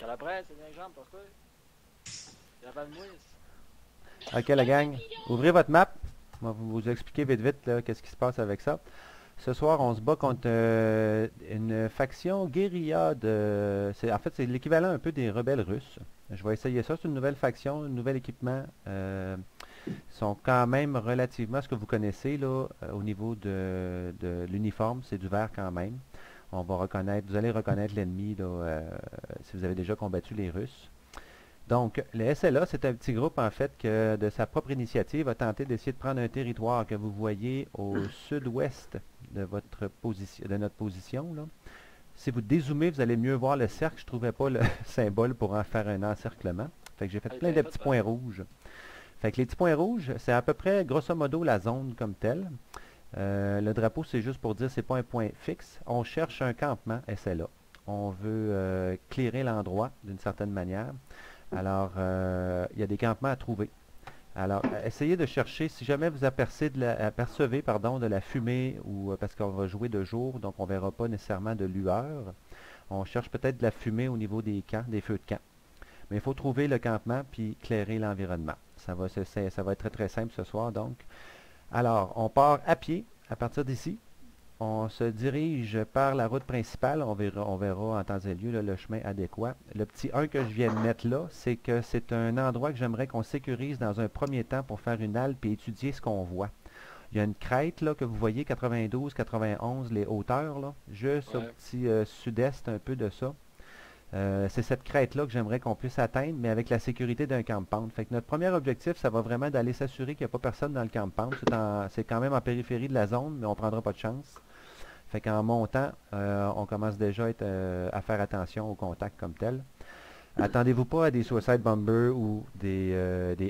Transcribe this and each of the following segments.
la presse, c'est bien jambe, pourquoi? Il y a de mousse. Ok, la gang, ouvrez votre map. On va vous expliquer vite vite là, qu'est-ce qui se passe avec ça. Ce soir, on se bat contre une faction guérilla de... En fait, c'est l'équivalent un peu des rebelles russes. Je vais essayer ça. C'est une nouvelle faction, un nouvel équipement. Ils sont quand même relativement ce que vous connaissez là, au niveau de l'uniforme. C'est du vert quand même. On va reconnaître, vous allez reconnaître l'ennemi là, si vous avez déjà combattu les Russes. Donc, le SLA, c'est un petit groupe, en fait, que de sa propre initiative a tenté d'essayer de prendre un territoire que vous voyez au sud-ouest de de notre position, là. Si vous dézoomez, vous allez mieux voir le cercle. Je ne trouvais pas le symbole pour en faire un encerclement. Fait que j'ai fait Hey, plein bien de fait, petits par points exemple. rouges. Fait que les petits points rouges, c'est à peu près, grosso modo, la zone comme telle. Le drapeau, c'est juste pour dire, c'est pas un point fixe. On cherche un campement SLA. On veut clearer l'endroit d'une certaine manière. Alors, il y a des campements à trouver. Alors, essayez de chercher, si jamais vous apercevez pardon, de la fumée, ou parce qu'on va jouer de jour, donc on ne verra pas nécessairement de lueur, on cherche peut-être de la fumée au niveau des camps, des feux de camp. Mais il faut trouver le campement puis éclairer l'environnement. Ça va être très très simple ce soir donc. Alors, on part à pied à partir d'ici. On se dirige par la route principale. On verra en temps et lieu là, le chemin adéquat. Le petit 1 que je viens de mettre là, c'est que c'est un endroit que j'aimerais qu'on sécurise dans un premier temps pour faire une halte et étudier ce qu'on voit. Il y a une crête là, que vous voyez, 92, 91, les hauteurs, là, juste au Ouais. petit sud-est un peu de ça. C'est cette crête-là que j'aimerais qu'on puisse atteindre, mais avec la sécurité d'un compound. Fait que notre premier objectif, ça va vraiment d'aller s'assurer qu'il n'y a pas personne dans le compound. C'est quand même en périphérie de la zone, mais on ne prendra pas de chance. Fait qu'en montant, on commence déjà à faire attention aux contacts comme tel. Attendez-vous pas à des suicide bombers ou des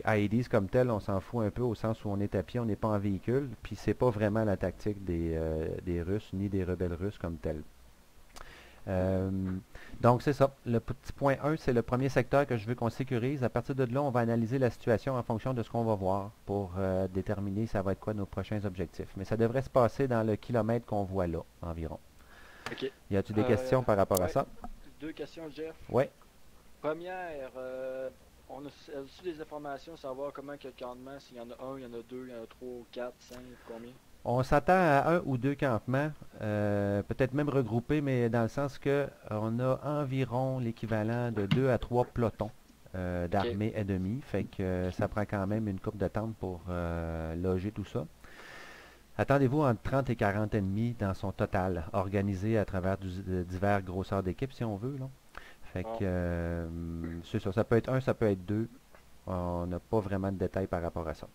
IEDs comme tel, on s'en fout un peu au sens où on est à pied, on n'est pas en véhicule, puis c'est pas vraiment la tactique des Russes ni des rebelles russes comme tel. Euh, donc c'est ça. Le petit point 1, c'est le premier secteur que je veux qu'on sécurise. À partir de là, on va analyser la situation en fonction de ce qu'on va voir pour déterminer ça va être quoi nos prochains objectifs. Mais ça devrait se passer dans le kilomètre qu'on voit là, environ. Ok. Y a-t-il des questions par rapport à Ouais. ça? Deux questions, Jeff. Oui. Première, on a reçu des informations, savoir comment que le campement, s'il y en a un, il y en a deux, il y en a trois, quatre, cinq, combien? On s'attend à un ou deux campements, peut-être même regroupés, mais dans le sens que on a environ l'équivalent de 2 à 3 pelotons Ok. d'armée ennemie. Fait que ça prend quand même une coupe de temps pour loger tout ça. Attendez-vous entre 30 et 40 ennemis dans son total, organisé à travers de divers grosseurs d'équipe, si on veut, là. Fait que Bon. c'est ça. Ça peut être un, ça peut être deux. On n'a pas vraiment de détails par rapport à ça.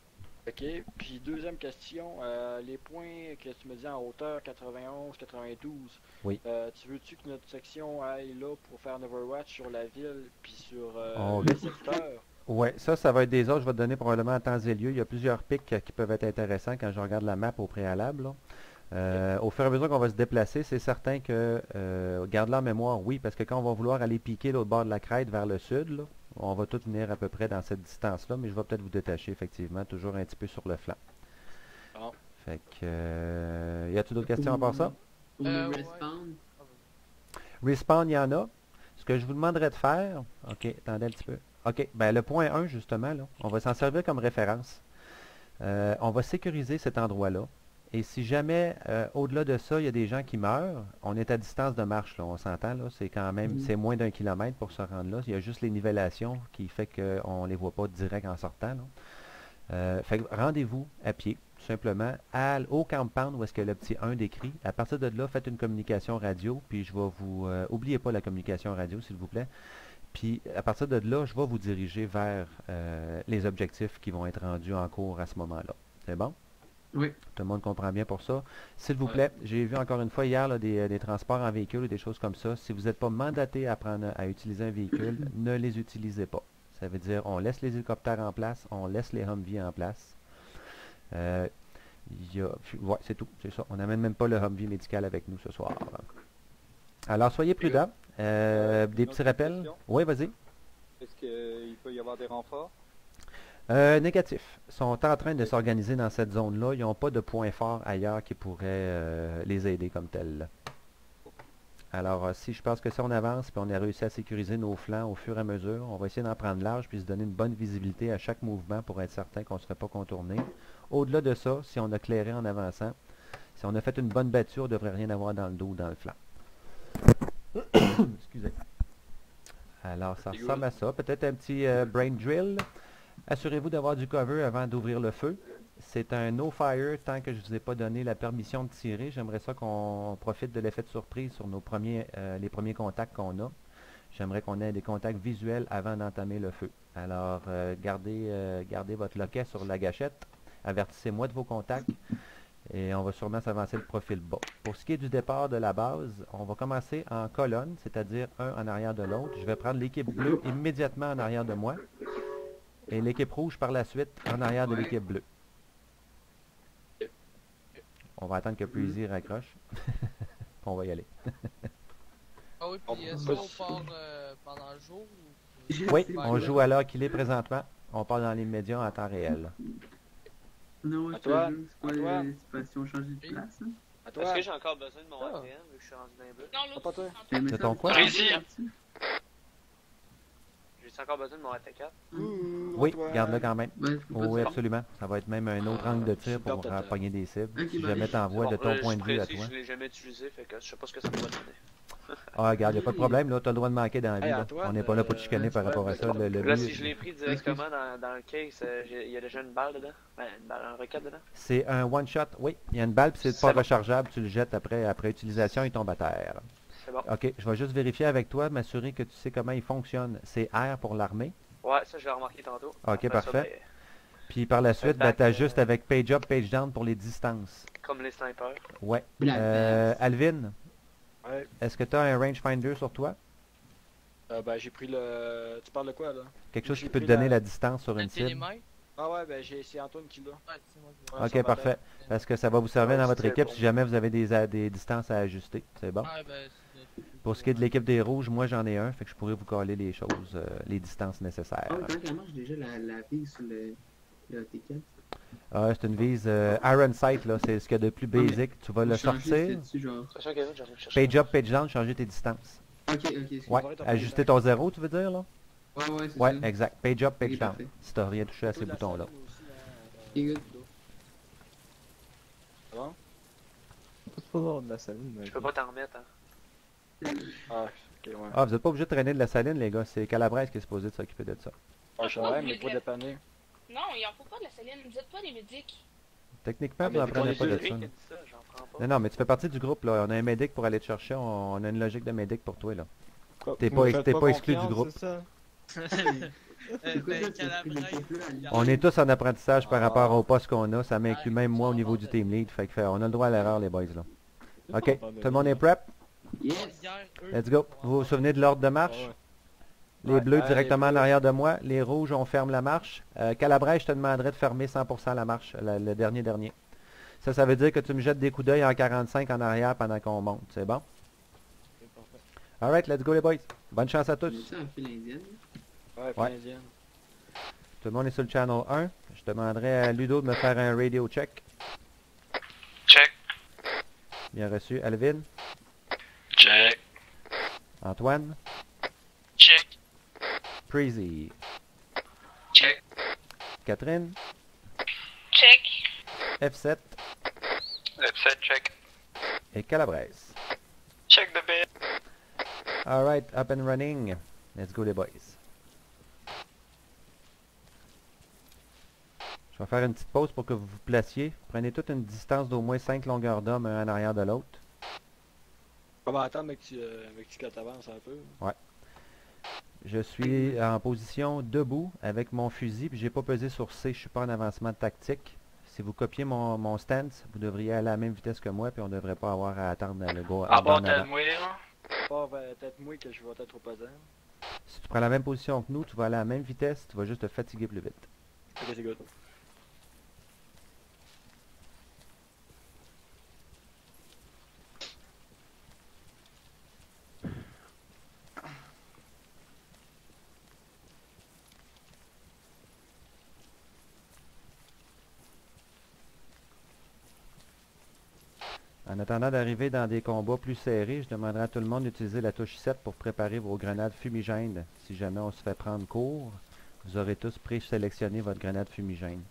Ok. Puis deuxième question, les points que tu me dis en hauteur 91, 92, Oui. tu veux-tu que notre section aille là pour faire un Overwatch sur la ville puis sur On le secteur? Ouais, ça va être des autres. Je vais te donner probablement en temps et lieu. Il y a plusieurs pics qui peuvent être intéressants quand je regarde la map au préalable, là. Ok. Au fur et à mesure qu'on va se déplacer, c'est certain que, garde-la en mémoire, oui, parce que quand on va vouloir aller piquer l'autre bord de la crête vers le sud, là, on va tout venir à peu près dans cette distance-là, mais je vais peut-être vous détacher, effectivement, toujours un petit peu sur le flanc. Bon. Fait que, y a-t-il d'autres questions à part ça? Pour me Ouais. respawn. Respawn, il y en a. Ce que je vous demanderais de faire, ok, attendez un petit peu. Ok, ben le point 1, justement, là, on va s'en servir comme référence. On va sécuriser cet endroit-là. Et si jamais, au-delà de ça, il y a des gens qui meurent, on est à distance de marche, là, on s'entend, là, c'est quand même, c'est moins d'1 kilomètre pour se rendre là. Il y a juste les nivellations qui fait qu'on ne les voit pas direct en sortant, là. Fait que rendez-vous à pied, tout simplement, au compound où est-ce que le petit 1 décrit. À partir de là, faites une communication radio, puis je vais vous... oubliez pas la communication radio, s'il vous plaît. Puis à partir de là, je vais vous diriger vers les objectifs qui vont être rendus en cours à ce moment-là. C'est bon? Oui. Tout le monde comprend bien pour ça. S'il vous Ouais. plaît, j'ai vu encore une fois hier là, des transports en véhicule ou des choses comme ça. Si vous n'êtes pas mandaté à utiliser un véhicule, ne les utilisez pas. Ça veut dire on laisse les hélicoptères en place, on laisse les Humvee en place. Euh, ouais, c'est tout, c'est ça. On n'amène même pas le Humvee médical avec nous ce soir. Alors soyez Les gars, prudents. Des une petits autre rappels? question. Oui, vas-y. Est-ce qu'il peut y avoir des renforts? Négatif. Ils sont en train de s'organiser dans cette zone-là. Ils n'ont pas de point fort ailleurs qui pourrait les aider comme tel. Alors, si je pense que si on avance puis on a réussi à sécuriser nos flancs au fur et à mesure, on va essayer d'en prendre large puis se donner une bonne visibilité à chaque mouvement pour être certain qu'on ne se fait pas contourner. Au-delà de ça, si on a clairé en avançant, si on a fait une bonne battue, on ne devrait rien avoir dans le dos ou dans le flanc. Excusez. Alors, ça ressemble à ça. Peut-être un petit brain drill. Assurez-vous d'avoir du cover avant d'ouvrir le feu. C'est un no fire tant que je ne vous ai pas donné la permission de tirer. J'aimerais ça qu'on profite de l'effet de surprise sur les premiers contacts qu'on a. J'aimerais qu'on ait des contacts visuels avant d'entamer le feu. Alors, gardez votre loquet sur la gâchette. Avertissez-moi de vos contacts. Et on va sûrement s'avancer le profil bas. Pour ce qui est du départ de la base, on va commencer en colonne, c'est-à-dire un en arrière de l'autre. Je vais prendre l'équipe bleue immédiatement en arrière de moi. Et l'équipe rouge par la suite en arrière de l'équipe bleue. On va attendre que Breezy raccroche. On va y aller. Ah oui, puis est-ce qu'on part pendant le jour ou... Oui, on joue à l'heure qu'il est présentement. On part dans l'immédiat en temps réel. Non, je Antoine, te jure, c'est pas si on change de place. Hein. À toi. Est-ce que j'ai encore besoin de mon ATM vu que je suis rendu dans les bleus? Non, Ah, pas toi. C'est ton quoi? J'ai encore besoin de mon AT4? Oui, garde-le quand même. Ouais, je peux pas Oui, dire. absolument. Ça va être même un autre angle de tir pour pogner des cibles. Ok, Si bah, jamais t'envoies de ton point de vue à toi. Je l'ai jamais utilisé, fait que je sais pas ce que ça va donner. Ah, regarde, il n'y a pas de problème. Là, tu as le droit de manquer dans la vie. Hey, là. Antoine, On n'est pas là pour te chicaner par rapport à ça. Le Là, but, si je l'ai pris directement dans le case, il y a déjà une balle dedans? Ben, une balle, un rocket dedans? c'est un one-shot. Oui, il y a une balle, puis c'est C'est pas bon. rechargeable. Tu le jettes après utilisation, il tombe à terre. C'est bon. OK, je vais juste vérifier avec toi, m'assurer que tu sais comment il fonctionne. C'est R pour l'armée. Ouais, ça je l'ai remarqué tantôt. OK, Après parfait. Ça, Puis par la suite, back, tu ajustes avec page up, page down pour les distances. comme les snipers. Ouais. Black Alvin, Ouais. est-ce que tu as un rangefinder sur toi? Ben, j'ai pris le. Tu parles de quoi, là? Quelque chose J'ai qui peut te pris donner la- la distance sur Un une cible? télémètre? Ah ouais, ben, c'est Antoine qui l'a. Ouais, c'est moi qui Ouais, OK, ça va parfait. Parce que ça va vous servir dans votre c'est équipe bon. si jamais vous avez des distances à ajuster. C'est bon? Ouais, ben, c'est... Pour ce qui est de l'équipe des rouges, moi j'en ai un, fait que je pourrais vous coller les choses, les distances nécessaires. Ah, comment ça marche déjà la vie sur le T4? C'est une vise Iron Sight, là, c'est ce qu'il y a de plus Ah, mais basic. Tu vas le sortir. Attention, Kevin, j'arrive chercher. Page up, page down, changer tes distances. Ok, excuse. Ouais, ajuster ton zéro, tu veux dire, là? Ouais, c'est Ouais, ça. exact. Page up, page Ok, down. parfait. Si t'as rien touché à ces boutons-là. Ok, good. C'est bon? C'est pas avoir de la saline, mais... Je peux pas t'en remettre, hein. Ah, ok, ouais. Ah, vous êtes pas obligé de traîner de la saline, les gars. C'est Calabrese qui est supposé de s'occuper de ça. Ah, je savais, mais pas dépanner. Non, il en faut pas de la saline. Vous êtes pas des médics. Techniquement, Ah, vous mais n'en c'est prenez pour pas les de Lui ça. qui a là. dit ça, j'en prends pas. Non, non, mais tu fais partie du groupe, là. On a un médic pour aller te chercher. On a une logique de médic pour toi, là. Quoi, T'es vous pas- me faites t'es pas exclu du confiance, groupe. c'est ça? C'est quoi ça, tu as pris le Calabrese. peuple à On est tous en apprentissage par Ah. rapport au poste qu'on a. Ça m'inclut même moi au niveau du team lead. Fait que on a le droit à l'erreur, les boys, là. OK, tout le monde est prep? Yes! Let's go. Vous vous souvenez de l'ordre de marche? Ah ouais. Les Ouais, bleus les directement en bleus. arrière de moi. Les rouges, on ferme la marche. Calabrese, je te demanderais de fermer 100% la marche, le dernier. Ça veut dire que tu me jettes des coups d'œil en 45 en arrière pendant qu'on monte. C'est bon? Alright, let's go les boys. Bonne chance à tous. C'est ça, un fil indien. Ouais, Ouais. indienne. Tout le monde est sur le channel 1. Je demanderai à Ludo de me faire un radio check. Check. Bien reçu. Alvin? Check. Antoine? Check. Preezy? Check. Catherine? Check. F7? F7 check. Et Calabrese. Check the bed. Alright, up and running. Let's go les boys. Je vais faire une petite pause pour que vous vous placiez. Prenez toute une distance d'au moins 5 longueurs d'homme, un en arrière de l'autre. On va attendre avec que tu avances un peu. Je suis en position debout avec mon fusil, puis j'ai pas pesé sur C, je suis pas en avancement tactique. Si vous copiez mon stance, vous devriez aller à la même vitesse que moi, puis on devrait pas avoir à attendre le go Ah en bon, avant. t'as moi là? Pas peut-être moi que je vais être opposant. Si tu prends la même position que nous, tu vas aller à la même vitesse, tu vas juste te fatiguer plus vite. Ok, c'est good. En attendant d'arriver dans des combats plus serrés, je demanderai à tout le monde d'utiliser la touche 7 pour préparer vos grenades fumigènes. Si jamais on se fait prendre court, vous aurez tous présélectionné votre grenade fumigène.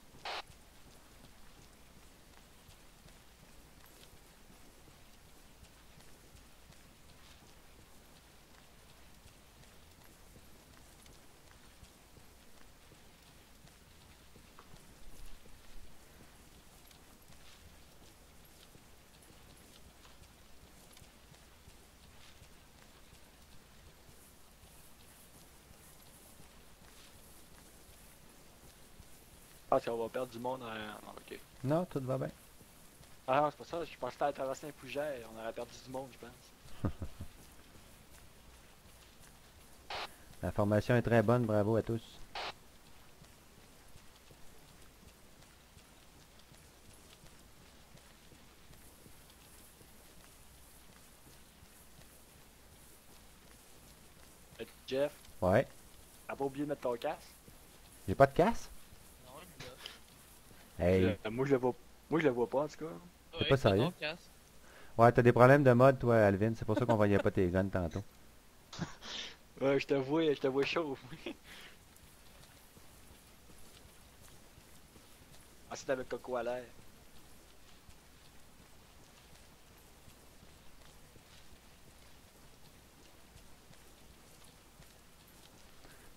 Je pense qu'on va perdre du monde en... non, ok. Non, tout va bien. Ah non, c'est pas ça, je pensais à traverser un fougère, on aurait perdu du monde, je pense. La formation est très bonne, bravo à tous. Jeff, Ouais. t'as pas oublié de mettre ton casque? J'ai pas de casse? Non, il l'a. Hey. Moi je le vois. Moi je le vois pas en tout cas. T'es pas sérieux? ton casque. Ouais, t'as des problèmes de mode, toi, Alvin. C'est pour ça qu'on voyait pas tes guns tantôt. Ouais, je te vois chaud. Ah, c'est avec Coco à l'air.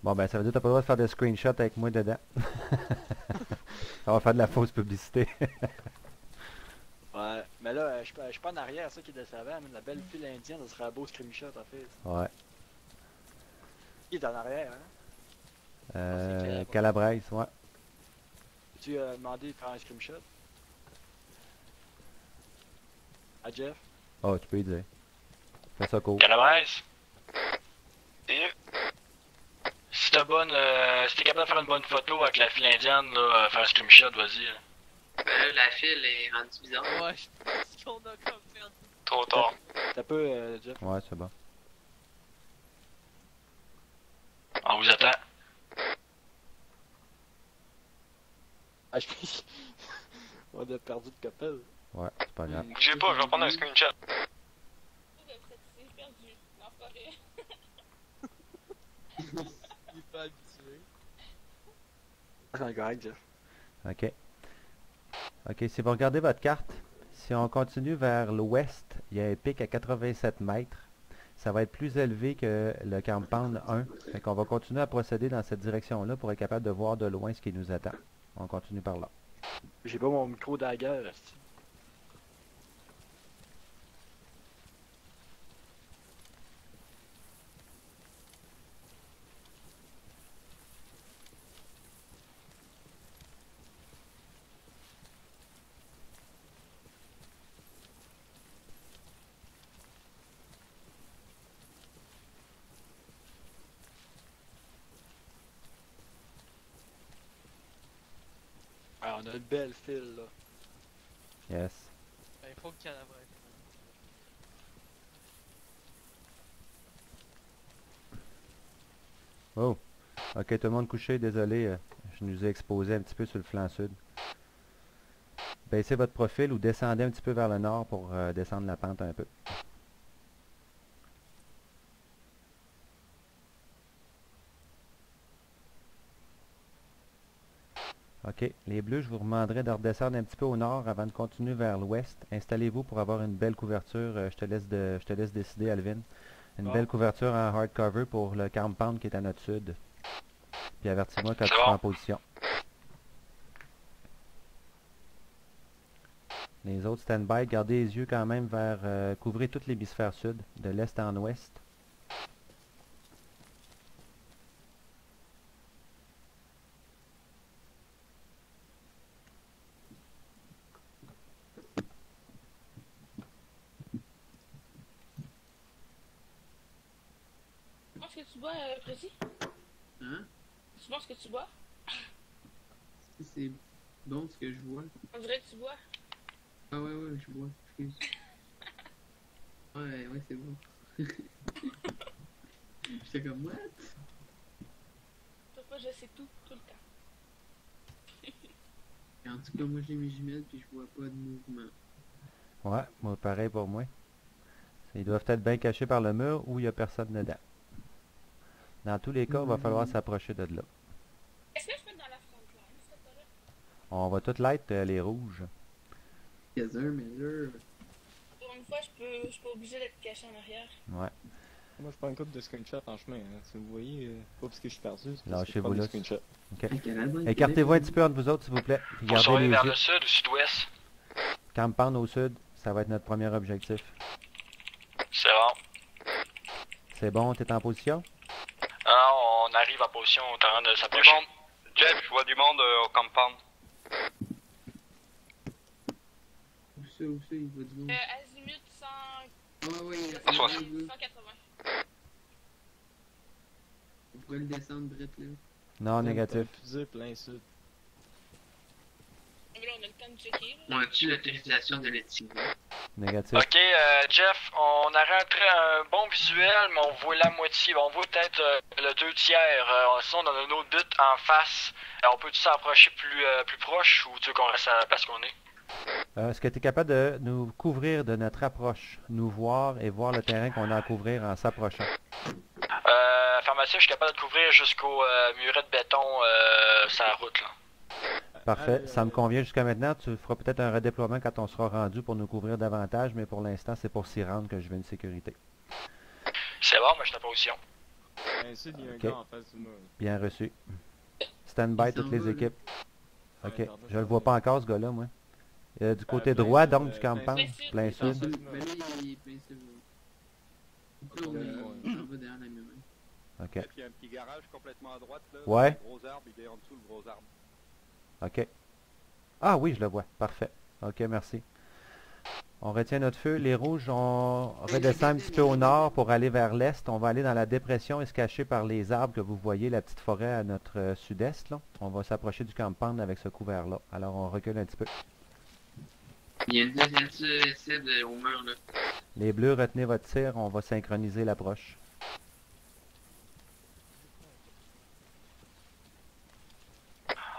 Bon, ben, ça veut dire que t'as pas le droit de faire des screenshots avec moi dedans. On va faire de la fausse publicité. Ouais, mais là, je suis pas en arrière, ça qui est décevant, mais la belle file indienne, ça serait un beau screenshot en fait. Ouais. Qui est en arrière, hein? Calabrese, ouais. Tu as demandé de faire un screenshot? À Jeff? Oh, tu peux y dire. Fais ça cool. Calabrese. Et si t'es capable de faire une bonne photo avec la file indienne, là, faire un screenshot, vas-y. Là. Là, la file est rendue bizarre. Ouais, je pense qu'on a comme perdu. Trop tard. T'as peu, Jeff? Ouais, c'est bon. On vous attend. Ah, on a perdu de couple. Ouais, c'est pas grave. Bougez pas, je vais prendre un screenshot. C'est perdu dans la forêt. Il est pas habitué. C'est correct, Jeff. OK. OK, si vous regardez votre carte, si on continue vers l'ouest, il y a un pic à 87 mètres. Ça va être plus élevé que le compound 1. Fait qu'on va continuer à procéder dans cette direction-là pour être capable de voir de loin ce qui nous attend. On continue par là. J'ai pas mon micro dagger, là. Ah, on a une belle file, là. Yes. Ben, il faut que Calabrese. Oh. OK, tout le monde couché, désolé. Je nous ai exposé un petit peu sur le flanc sud. Baissez votre profil ou descendez un petit peu vers le nord pour descendre la pente un peu. OK. Les bleus, je vous demanderai de redescendre un petit peu au nord avant de continuer vers l'ouest. Installez-vous pour avoir une belle couverture. Je te laisse décider, Alvin. Une belle couverture en hardcover pour le compound qui est à notre sud. Puis avertis-moi quand tu seras en position. Les autres stand-by, gardez les yeux quand même vers... couvrez toute l'hémisphère sud, de l'est en ouest. Tu penses que tu bois, Précis? Hein? Tu penses que tu bois? C'est bon ce que je vois. On dirait que tu bois. Ah ouais, je vois. Excuse. Ouais, c'est bon. J'étais comme, what? Toi pas, je sais tout le temps. En tout cas, moi j'ai mes jumelles puis je vois pas de mouvement. Ouais, moi pareil pour moi. Ils doivent être bien cachés par le mur ou il n'y a personne dedans. Dans tous les cas, il va falloir s'approcher de là. Est-ce que je peux être dans la front line, s'il te plaît? On va toutes l'être, les rouges. Quelques-uns, mais là. Pour une fois, je suis pas obligé d'être caché en arrière. Ouais. Moi, je prends une couple de screenshots en chemin. Hein. Si vous voyez, pas parce que je suis perdu, c'est parce que je Lâchez-vous prends des là. screenshots. OK. Canada, Écartez-vous un petit peu entre vous autres, s'il vous plaît. Puis Faut gardez surveiller les vers yeux. le sud ou sud-ouest. Campagne au sud, ça va être notre premier objectif. C'est bon. C'est bon, t'es en position? Ah, on arrive en position, on est en train de Du s'approcher. monde. Jeff, je vois du monde au compound. Où ça, il va du monde. Azimut 100... Ouais, ouais, 180. On pourrait le descendre, Brett, là. Non, négatif. Fusée plein sud. Mais là, on a le temps de checker. Là. On a-tu l'autorisation de le tirer? Négatif. Ok, Jeff, on a rentré un bon visuel, mais on voit la moitié. On voit peut-être le 2/3. Sinon, on a un autre but en face. On peut-tu s'approcher plus proche ou tu veux qu'on reste à la place qu'on est? Est-ce que tu es capable de nous couvrir de notre approche? Nous voir et voir le terrain qu'on a à couvrir en s'approchant. Affirmatif, je suis capable de couvrir jusqu'au muret de béton sur la route. Là. Parfait, ça me convient jusqu'à maintenant. Tu feras peut-être un redéploiement quand on sera rendu pour nous couvrir davantage, mais pour l'instant, c'est pour s'y rendre que je veux une sécurité. C'est bon, mais je suis en position. Plein sud, il y a un Ok. gars en face du mur. Bien reçu. Stand by toutes les équipes. Ok, je le vois pas encore ce gars-là, moi. Du côté plein droit, sud, donc, du plein campagne, sud. plein Dans sud. le- Ben là, il est plein sud. Là, on va derrière la muraille. Ok, Il y a un petit garage complètement à droite, là. Ouais. Le gros arbre, il est en dessous, le gros arbre. ok. Ah oui, je le vois. Parfait. Ok, merci. On retient notre feu. Les rouges, on redescend un petit peu au nord pour aller vers l'est. On va aller dans la dépression et se cacher par les arbres que vous voyez, la petite forêt à notre sud-est. Là. On va s'approcher du campagne avec ce couvert-là. Alors, on recule un petit peu. Il y a une deuxième cible au mur, là. Les bleus, retenez votre tir. On va synchroniser l'approche.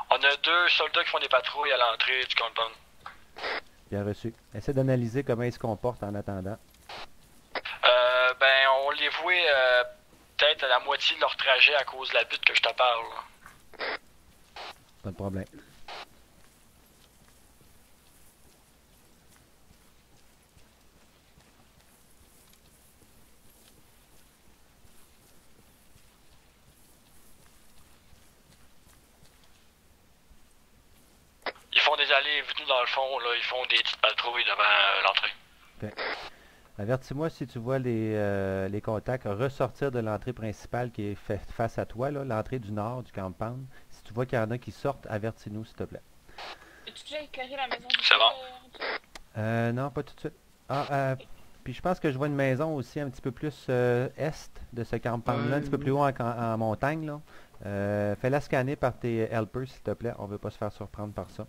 On a 2 soldats qui font des patrouilles à l'entrée du compound. Bien reçu. Essaie d'analyser comment ils se comportent en attendant. Ben, on les voit peut-être à la moitié de leur trajet à cause de la butte que je te parle. Là. Pas de problème. Ils font des allées et venues dans le fond, là. Ils font des petites patrouilles devant l'entrée. Avertis-moi si tu vois les contacts ressortir de l'entrée principale qui est faite face à toi, là, l'entrée du nord du campagne. Si tu vois qu'il y en a qui sortent, avertis-nous s'il te plaît. As-tu déjà éclairé la maison? C'est bon. Non, pas tout de suite. Ah, puis je pense que je vois une maison aussi un petit peu plus est de ce campagne-là, un petit peu plus haut en montagne, là. Fais-la scanner par tes helpers, s'il te plaît. On veut pas se faire surprendre par ça.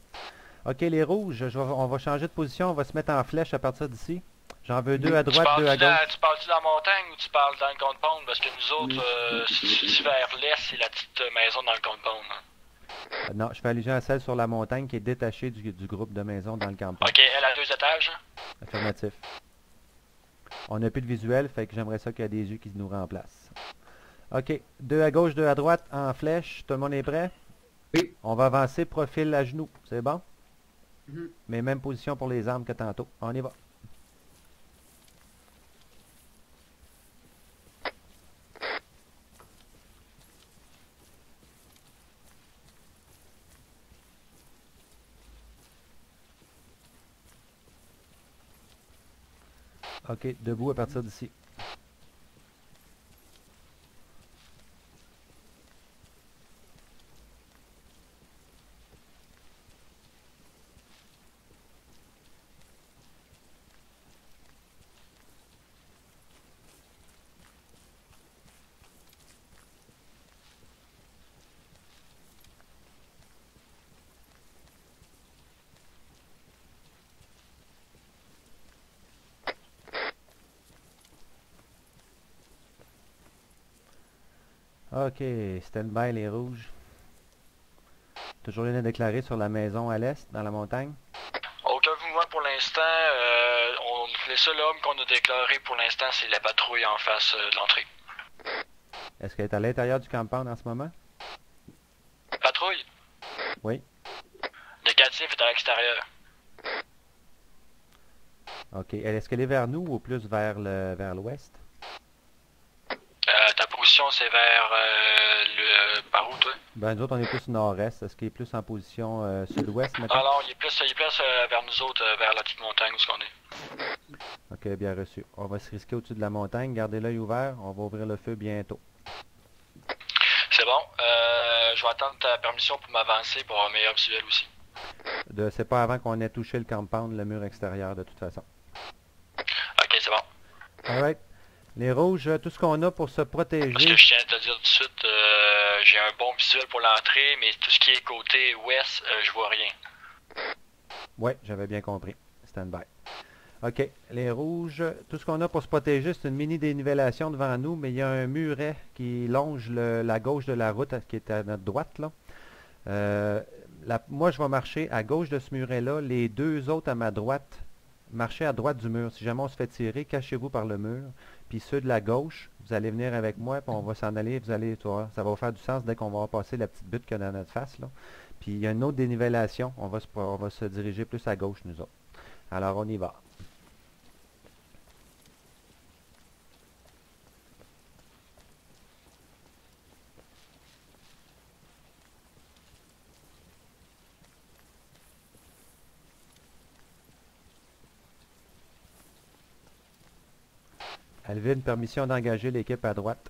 Ok, les rouges, on va changer de position. On va se mettre en flèche à partir d'ici. J'en veux deux à droite, deux à gauche. Tu parles-tu dans la montagne ou tu parles dans le compound? Parce que nous autres, si tu dis vers l'est, c'est la petite maison dans le compound. Hein. Non, je fais allusion à celle sur la montagne qui est détachée du groupe de maisons dans le campagne. Ok, elle a 2 étages. Affirmatif. On n'a plus de visuel, fait que j'aimerais ça qu'il y ait des yeux qui nous remplacent. Ok, deux à gauche, deux à droite, en flèche. Tout le monde est prêt? Oui. On va avancer, profil à genoux. C'est bon? Mhm. Mais même position pour les armes que tantôt. On y va. Ok, debout à partir d'ici. Ok, stand-by les rouges. Toujours rien à déclarer sur la maison à l'est, dans la montagne. Aucun mouvement pour l'instant, les seuls hommes qu'on a déclarés pour l'instant, c'est la patrouille en face de l'entrée. Est-ce qu'elle est à l'intérieur du compound en ce moment? Patrouille? Oui. Négatif est à l'extérieur. OK. Est-ce qu'elle est vers nous ou plus vers l'ouest? Ta position, c'est vers par où, toi? Ben, nous autres, on est plus nord-est. Est-ce qu'il est plus en position sud-ouest maintenant? Ah non, il est plus vers nous autres, vers la petite montagne où on est. OK, bien reçu. On va se risquer au-dessus de la montagne. Gardez l'œil ouvert. On va ouvrir le feu bientôt. C'est bon. Je vais attendre ta permission pour m'avancer pour avoir un meilleur visuel aussi. C'est pas avant qu'on ait touché le compound, le mur extérieur, de toute façon. Ok, c'est bon. Alright. Les rouges, tout ce qu'on a pour se protéger... Parce que je tiens à te dire tout de suite, j'ai un bon visuel pour l'entrée, mais tout ce qui est côté ouest, je vois rien. Ouais, j'avais bien compris. Stand by. OK. Les rouges, tout ce qu'on a pour se protéger, c'est une mini dénivellation devant nous, mais il y a un muret qui longe la gauche de la route, qui est à notre droite, là. Moi, je vais marcher à gauche de ce muret-là. Les deux autres à ma droite, marchez à droite du mur. Si jamais on se fait tirer, cachez-vous par le mur. Puis ceux de la gauche, vous allez venir avec moi, puis on va s'en aller. Vous allez, tu vois, ça va faire du sens dès qu'on va passer la petite butte qu'il y a dans notre face, là. Puis il y a une autre dénivellation. On va se diriger plus à gauche, nous autres. Alors, on y va. Alvin, permission d'engager l'équipe à droite.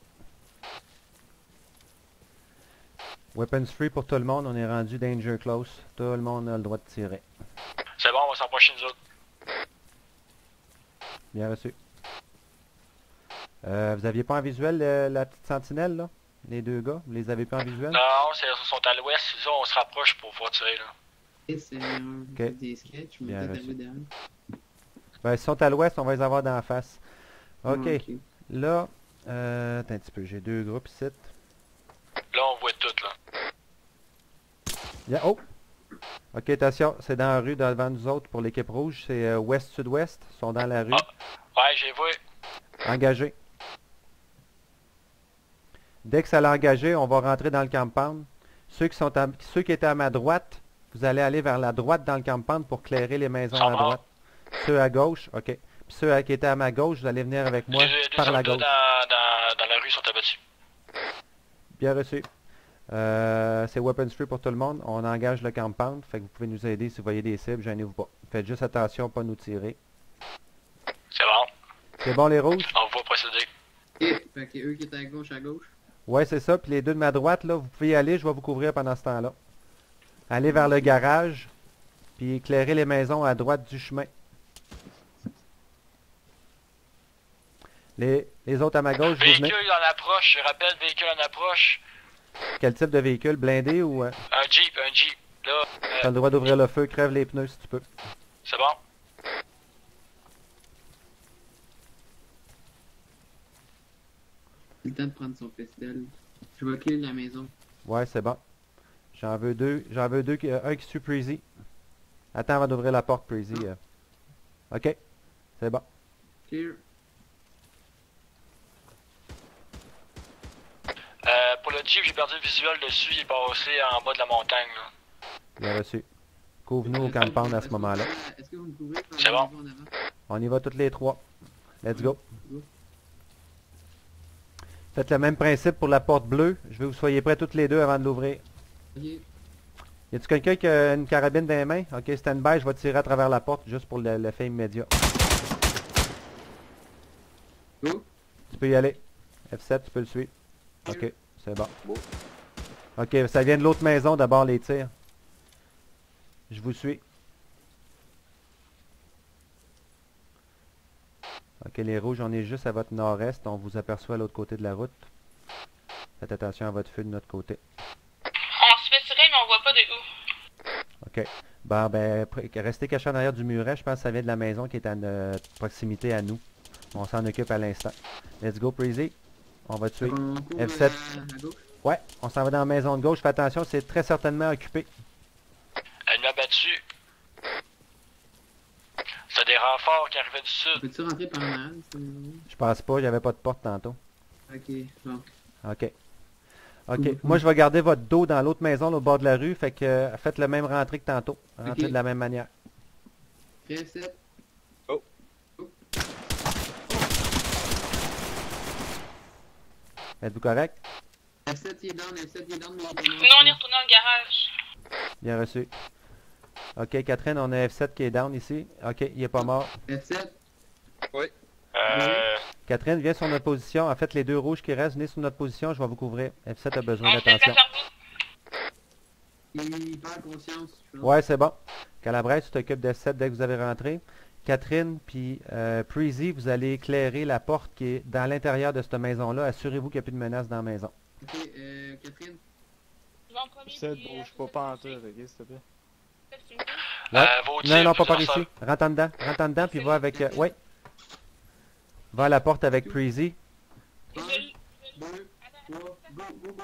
Weapons free pour tout le monde, on est rendu danger close. Tout le monde a le droit de tirer. C'est bon, on va s'approcher nous autres. Bien reçu. Vous aviez pas en visuel la petite sentinelle, là? Les deux gars, vous les avez pas en visuel? Non, ils sont à l'ouest, on se rapproche pour pouvoir tirer, là. Et c'est un des sketchs, mais Bien peut-être reçu. derrière. Ben, s'ils sont à l'ouest, on va les avoir d'en face. OK. Ok. Là, attends un petit peu, j'ai deux groupes ici. Là, on voit tout, là. Oh! OK, attention, c'est dans la rue devant nous autres pour l'équipe rouge. C'est ouest-sud-ouest. Ils sont dans la rue. Ah, ouais, j'ai vu. Engagé. Dès que ça l'a engagé, on va rentrer dans le compound. Ceux qui étaient à ma droite, vous allez aller vers la droite dans le compound pour clairer les maisons à droite. Ceux à gauche, OK. Puis ceux qui étaient à ma gauche, vous allez venir avec moi par la gauche. Dans la rue sont abattus. Bien reçu. C'est weapons free pour tout le monde. On engage le compound. Fait que vous pouvez nous aider si vous voyez des cibles. Gênez-vous pas. Faites juste attention, pas nous tirer. C'est bon. C'est bon les rouges? On va procéder. Et, fait que eux qui étaient à gauche. Ouais, c'est ça. Puis les deux de ma droite, là, vous pouvez y aller. Je vais vous couvrir pendant ce temps-là. Allez vers le garage. Puis éclairez les maisons à droite du chemin. Les autres à ma gauche, vous venez. Véhicule en approche, je rappelle, véhicule en approche. Quel type de véhicule? Blindé ou... Un Jeep. Là, T'as le droit d'ouvrir le feu, crève les pneus si tu peux. C'est bon. C'est le temps de prendre son pestel. Je vais clear la maison. Ouais, c'est bon. J'en veux deux. Un qui suit Preezy. Attends avant d'ouvrir la porte, Preezy. OK. C'est bon. Clear. Pour le Jeep, j'ai perdu le visuel dessus, il est passé en bas de la montagne, là. Bien reçu. Couvre-nous au compound à ce moment-là. Est-ce que vous me couvrez par C'est la bon. maison en avant? On y va toutes les trois. Let's go. Faites le même principe pour la porte bleue. Je veux que vous soyez prêts toutes les deux avant de l'ouvrir. Ok. Y a-tu quelqu'un qui a une carabine dans les mains? Ok, stand by, je vais tirer à travers la porte juste pour l'effet immédiat. Go. Tu peux y aller. F7, tu peux le suivre. Ok, c'est bon. Ok, ça vient de l'autre maison d'abord les tirs. Je vous suis. Ok, les rouges, on est juste à votre nord-est. On vous aperçoit à l'autre côté de la route. Faites attention à votre feu de notre côté. On se fait tirer, mais on voit pas de où. Ok. Bon, ben, restez caché en arrière du muret. Je pense que ça vient de la maison qui est à notre proximité à nous. On s'en occupe à l'instant. Let's go, Preezy. On va tuer. F7. À gauche. Ouais, on s'en va dans la maison de gauche. Fais attention, c'est très certainement occupé. Elle m'a battu. renforts qui arrivaient du sud. Peux-tu rentrer par en arrière de cette maison? Je pense pas, j'avais pas de porte tantôt. Ok, bon. OK. OK. Moi, je vais garder votre dos dans l'autre maison, au bord de la rue. Fait que faites le même rentrée que tantôt. Rentrez Ok. de la même manière. Prêt, 7. Oh. Êtes-vous correct? F7 il est down, F7 il est down, mais il est Nous, on est retourné dans le garage. Bien reçu. OK, Catherine, on a F7 qui est down ici. OK, il est pas mort. F7. Catherine, viens sur notre position. En fait, les deux rouges qui restent, venez sur notre position. Je vais vous couvrir. F7 a besoin On se fait d'attention. faire Il perd conscience, je pense. Ouais, c'est bon. Calabrese, tu t'occupes de F7 dès que vous avez rentré. Catherine puis Preezy, vous allez éclairer la porte qui est dans l'intérieur de cette maison-là. Assurez-vous qu'il n'y a plus de menace dans la maison. Ok, Catherine. Je vais en premier. Ça, puis, bouge après pas ça, pantoute, ok, s'il te plaît. tu me dis. Vos Non, tirs, non, pas par plusieurs ici. Rentre en dedans. Rentre en dedans, puis va avec... ouais. Va à la porte avec Preezy. 1, Je- 2, 3, go, go, go.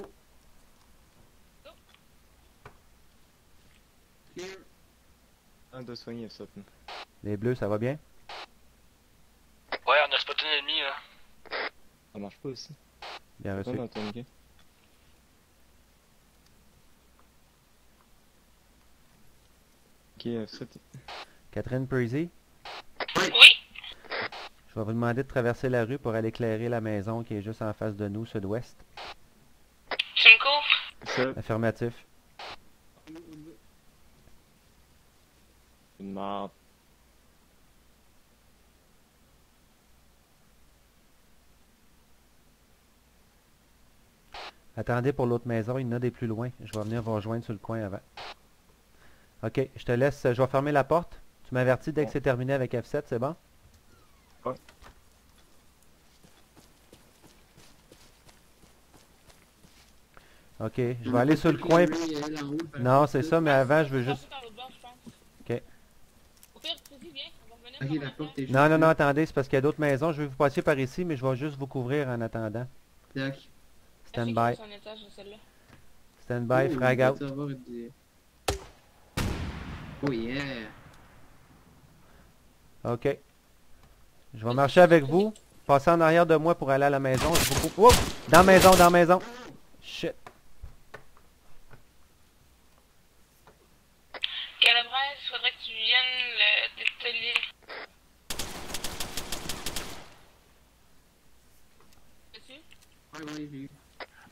Clear. Un de soigner ça. Les bleus, ça va bien? Ouais, on a spoté un ennemi, là. Ça marche pas aussi. Bien Pas reçu. dans ton gars. Ok, F7. Catherine, Preezy, Oui. je vais vous demander de traverser la rue pour aller éclairer la maison qui est juste en face de nous, sud-ouest. Tu me couvres. Ça, Affirmatif. une merde. Attendez pour l'autre maison, il y en a des plus loin. Je vais venir vous rejoindre sur le coin avant. OK, je te laisse. Je vais fermer la porte. Tu m'avertis dès que c'est terminé avec F7, c'est bon? Ouais. OK, je vais aller sur le coin. Non, c'est ça, mais avant, je veux juste... Par l'autre bord, je pense. OK. Au pire, Précis, viens. On va revenir. Ok, la porte est Non, non, non, attendez, c'est parce qu'il y a d'autres maisons. Je vais vous passer par ici, mais je vais juste vous couvrir en attendant. D'accord. Stand by. Son étage de celle-là. Stand by, frag out. Oh yeah. OK. Je vais marcher avec vous. Passez en arrière de moi pour aller à la maison. Je vous coupe. Oups! Dans la maison, dans la maison. Shit. Calabrese, il faudrait que tu viennes le dételer. As-tu? Ouais, ouais, j'ai eu.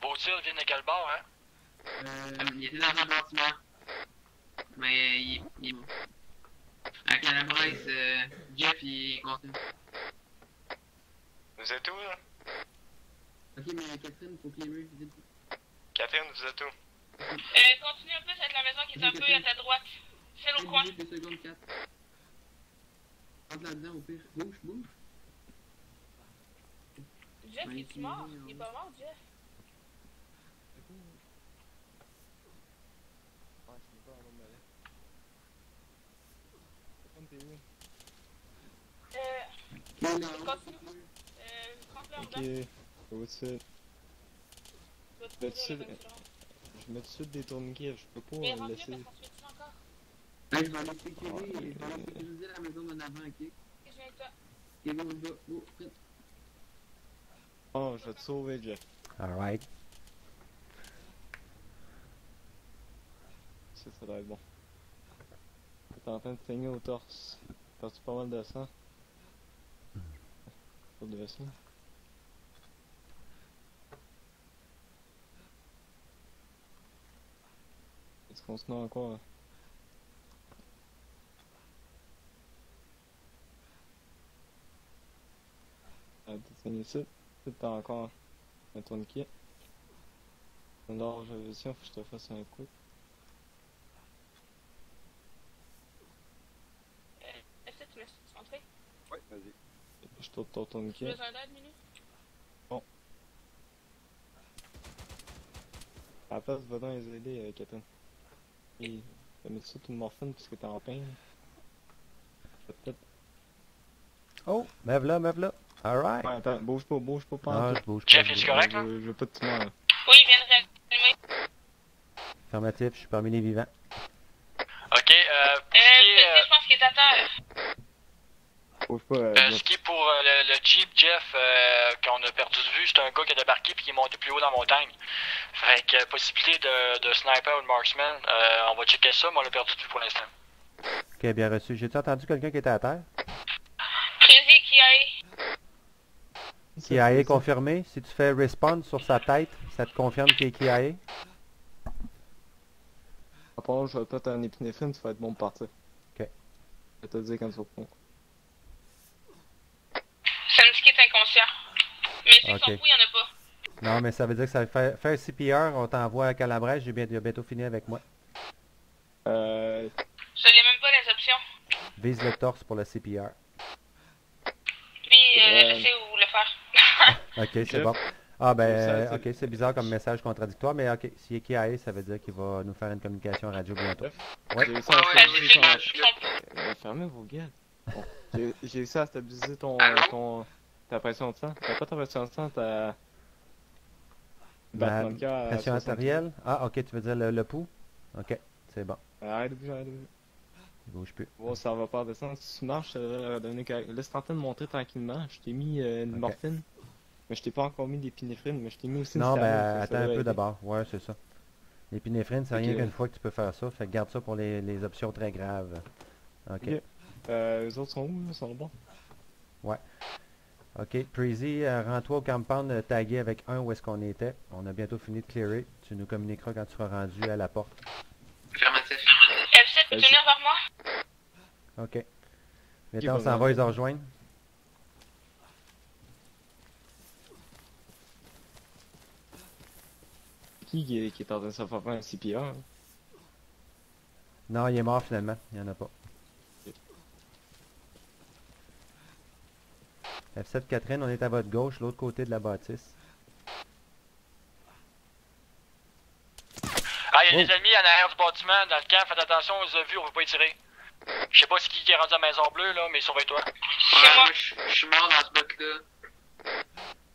Vos tirs viennent de quel bord, hein? Il était dans un bâtiment. Mais il est mort. À Calabrese, Jeff, il est content. Vous êtes où, là? Ok, mais Catherine, faut claimer, vite. Catherine, vous êtes où? Continue un peu, c'est la maison qui est un peu à ta droite. Celle au coin. 2 secondes, 4. Rentre là-dedans, au pire. Bouge, bouge. Jeff, es-tu mort? Il est pas mort, Jeff. Continue. Trempe-le en dedans. Ok, au-dessus. Tu vas te trouver Là-dessus, la bonne différence. je mets tout de suite des tourniquets, je peux Mais pas rentre-le laisser. parce qu'on se fait encore. Hey, je vais aller sécuriser la maison d'en avant, ok? Je viens avec toi. Ok, bon, on va. Oh, prête. Oh, je vais te sauver, Jeff. Alright. Ça doit être bon. T'es en train de saigner au torse. T'as-tu pas mal de sang? Pas de sang. Est-ce qu'on se met encore? Ah, t'es saigné ici. T'as encore un tourniquet. Alors, je vision, faut que je te fasse un coup. Est-ce que tu me laisses rentrer? Ouais, vas-y. Je tourne ton Tu as tourniquet. besoin d'aide, Minu? À la place, va donc les aider, Catherine. Et t'as mis ça tout le morphine parce que t'es en peine. Peut-être. Oh, me v'là, me v'là. Alright. Ouais, attends, bouge pas, pas Ah, en je tout. bouge Jeff, pas. es-tu correct, là? Je veux pas de tumeur, là. Oui, il vient de réanimer. Affirmatif, je suis parmi les vivants. Ok, Précis, je pense qu'il est à terre. Bouge pas, Ce qui est pour le Jeep Jeff qu'on a perdu de vue, c'est un gars qui a débarqué puis qui est monté plus haut dans la montagne. Fait que possibilité de sniper ou de marksman, on va checker ça, mais on l'a perdu de vue pour l'instant. Ok, bien reçu. J'ai-tu entendu quelqu'un qui était à terre? Crazy Kiae. KIA confirmé. Si tu fais respawn sur sa tête, ça te confirme qu'il est KIA? À part, je vais peut-être un épinéphrine, ça va être bon pour partir. Ok. Je vais te le dire quand ça va prendre. Ça me dit qu'il est inconscient. Mais s'ils Ok. sont fous, il y en a pas. Non, mais ça veut dire que ça fait un CPR, on t'envoie à Calabrèche, il a bientôt fini avec moi. Je l'ai même pas les options. Vise le torse pour le CPR. Puis, je sais où le faire. Ok, c'est Jeff. bon. Ah ben, Ça, ok, c'est bizarre comme message contradictoire, mais ok, s'il est KIA, ça veut dire qu'il va nous faire une communication radio bientôt. Ouais. J'ai réussi à Ouais, stabiliser c'est quand ils sont fous. Fermez vos gueules. Bon. J'ai réussi à stabiliser ta pression de sang. T'as pas ta pression de sang, ta... Ma battement de cœur à pression 60. artérielle? Ah, ok, tu veux dire le pouls? Ok, c'est bon. Arrête de bouger, arrête de bouger. Il bouge plus. Bon, ça va pas descendre. Si tu marches, laisse tenter de monter tranquillement. Je t'ai mis une Ok. morphine. Mais je t'ai pas encore mis d'épinéphrine, mais je t'ai mis aussi une Non, stamine, ben, ça attends devrait un peu aider. d'abord. Ouais, c'est ça. L'épinéphrine, c'est Ok. rien qu'une fois que tu peux faire ça. Fait que garde ça pour les options très graves. Ok. Ok. Les autres sont où, là? Ils sont bons? Ok, Preezy, rends-toi au compound tagué avec 1 où est-ce qu'on était. On a bientôt fini de clearer. Tu nous communiqueras quand tu seras rendu à la porte. Affirmatif. F7, peux-tu venir vers moi? Ok. Maintenant, on s'en va les rejoindre. Qui est en train de se faire un CPR? Non, il est mort finalement. Il n'y en a pas. F7 Catherine, on est à votre gauche, l'autre côté de la bâtisse. Ah, il y a Oh. des ennemis en arrière du bâtiment, dans le camp, faites attention, on les a vus, on veut pas y tirer. Je sais pas ce qui est rendu à la maison bleue, là, mais surveille-toi. Ouais, moi, je suis mort dans ce bout-là.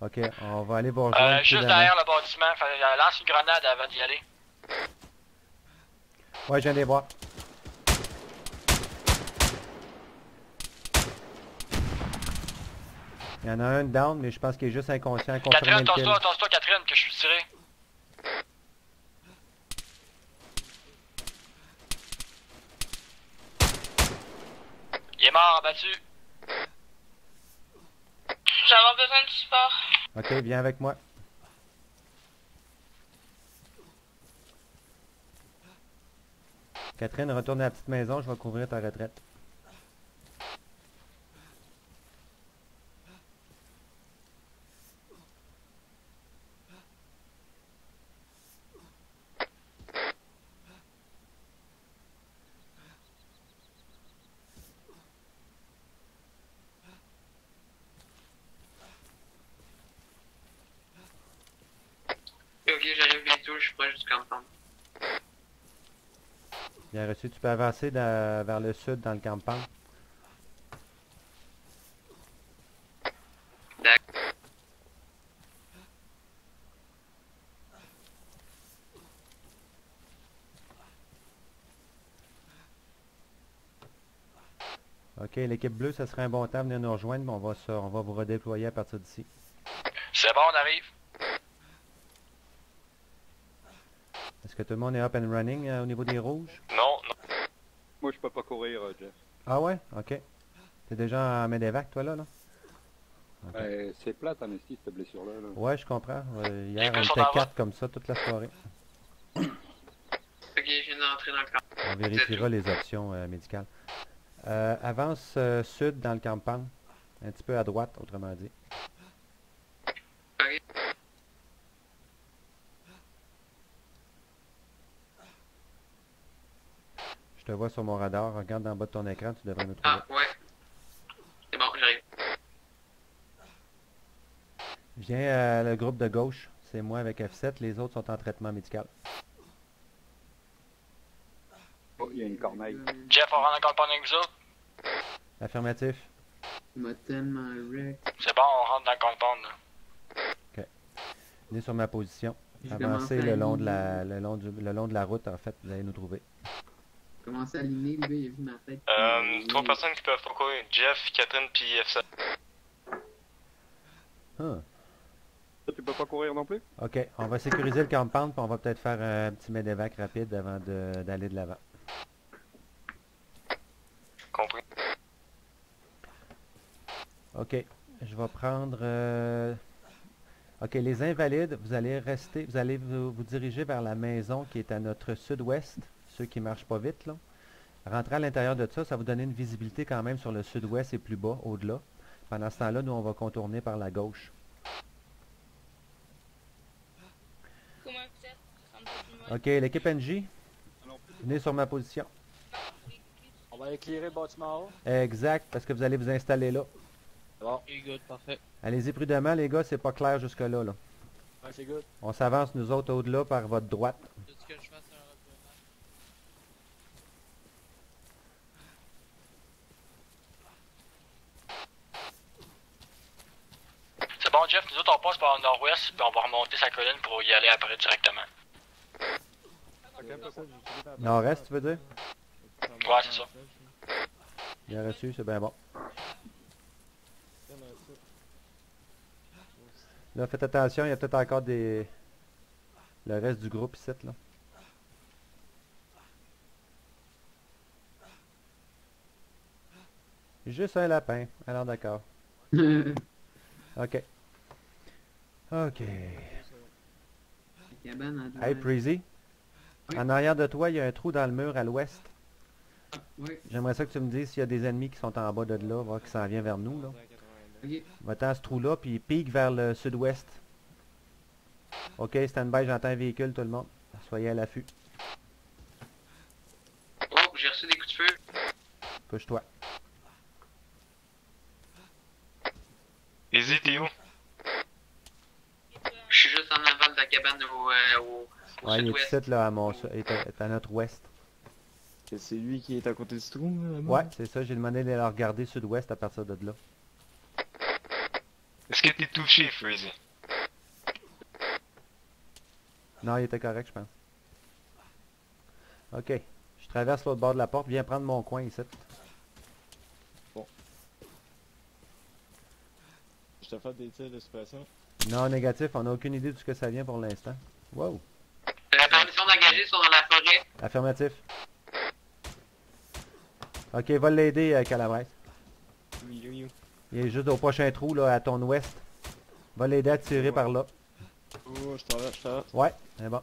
Ok, on va aller vous rejoindre. Juste prudemment. derrière le bâtiment, lance une grenade avant d'y aller. Ouais, je viens de les voir. Il y en a un down, mais je pense qu'il est juste inconscient. Confirmez Catherine, le kill. tasse-toi, Catherine, que je suis tiré. Il est mort, abattu. Je vais avoir besoin de support. Ok, viens avec moi. Catherine, retourne à la petite maison, je vais couvrir ta retraite. Ok, j'arrive bientôt, je suis proche du campement. Bien reçu, tu peux avancer vers le sud dans le campement. D'accord. Ok, l'équipe bleue, ça serait un bon temps de venir nous rejoindre, mais on va vous redéployer à partir d'ici. C'est bon, on arrive. Est-ce que tout le monde est up and running au niveau des rouges? Non, non. Moi, je peux pas courir, Jeff. Ah ouais? Ok. T'es déjà en medevac, toi, là? Ok. C'est plate en esti, cette blessure-là. Là. Ouais, je comprends. Hier, bleus on sont était en 4 comme ça toute la soirée. Ok, je viens d'entrer dans le camp. On vérifiera les options médicales. Avance sud dans le campement. Un petit peu à droite, autrement dit. Ok. Je te vois sur mon radar. Regarde en bas de ton écran, tu devrais nous trouver. Ah, ouais. C'est bon, j'arrive. Viens le groupe de gauche. C'est moi avec F7. Les autres sont en traitement médical. Oh, il y a une corneille. Jeff, on rentre encore le avec vous autres. Affirmatif. Il m'a tellement wreck. C'est bon, on rentre dans le compound, là. Venez sur ma position. J'ai Avancez commencé le à long, nous- le long de la route, en fait. Vous allez nous trouver. Commencer à aligner, le gars, il a vu ma tête. 3 personnes qui peuvent pas courir. Jeff, Catherine, puis F7. Ah. Tu peux pas courir non plus? Ok, on va sécuriser le compound, puis on va peut-être faire un petit medevac rapide avant d'aller de l'avant. Compris. Ok, je vais prendre... Ok, les invalides, vous allez rester, vous allez vous diriger vers la maison qui est à notre sud-ouest, ceux qui marchent pas vite, là. Rentrez à l'intérieur de ça, ça va vous donner une visibilité quand même sur le sud-ouest et plus bas, au-delà. Pendant ce temps-là, nous, on va contourner par la gauche. Comment vous êtes? Ça semble pas plus mal. Ok, l'équipe NJ, venez sur ma position. On va éclairer le bâtiment haut. Exact, parce que vous allez vous installer là. C'est bon. Ok, good, parfait. Allez-y prudemment, les gars, c'est pas clair jusque-là, là. Ouais, c'est good. On s'avance, nous autres, au-delà, par votre droite. Veux-tu que je fasse un repreneur? C'est bon, Jeff, nous autres, on passe par le nord-ouest, puis on va remonter sa colline pour y aller après directement. Nord-est, tu veux dire? Ouais, c'est ça. Bien reçu, c'est bien bon. Là, faites attention, il y a peut-être encore le reste du groupe ici, là. Juste un lapin. Alors, d'accord. Ok. Ok. Cabane à droite. Hey, Preezy. Oui. En arrière de toi, il y a un trou dans le mur à l'ouest. Oui, J'aimerais ça que tu me dises s'il y a des ennemis qui sont en bas de là, voir qui s'en vient vers nous, là. ok. Va-t'en à ce trou-là, puis pique vers le sud-ouest. Ok, stand-by, j'entends un véhicule, tout le monde. Soyez à l'affût. Oh, j'ai reçu des coups de feu. Couche-toi. Easy, t'es où? Je suis juste en avant de la cabane au Ouais, il est sud-ouest. ici, là, est à notre ouest. Que c'est lui qui est à côté du trou, là, là-bas? Ouais, c'est ça, j'ai demandé de le regarder sud-ouest à partir de là. Est-ce que t'es touché, Freezy? Non, il était correct, je pense. Ok, je traverse l'autre bord de la porte, viens prendre mon coin ici. Je te fais des tirs de suppression. Non, négatif, on n'a aucune idée de ce que ça vient pour l'instant. Wow, La permission d'engager sont dans la forêt. affirmatif. Ok, va l'aider, Calabrese. Oui. Il est juste au prochain trou, là, à ton ouest. Va l'aider à tirer par là. Oh, je traverse. Ouais, c'est bon.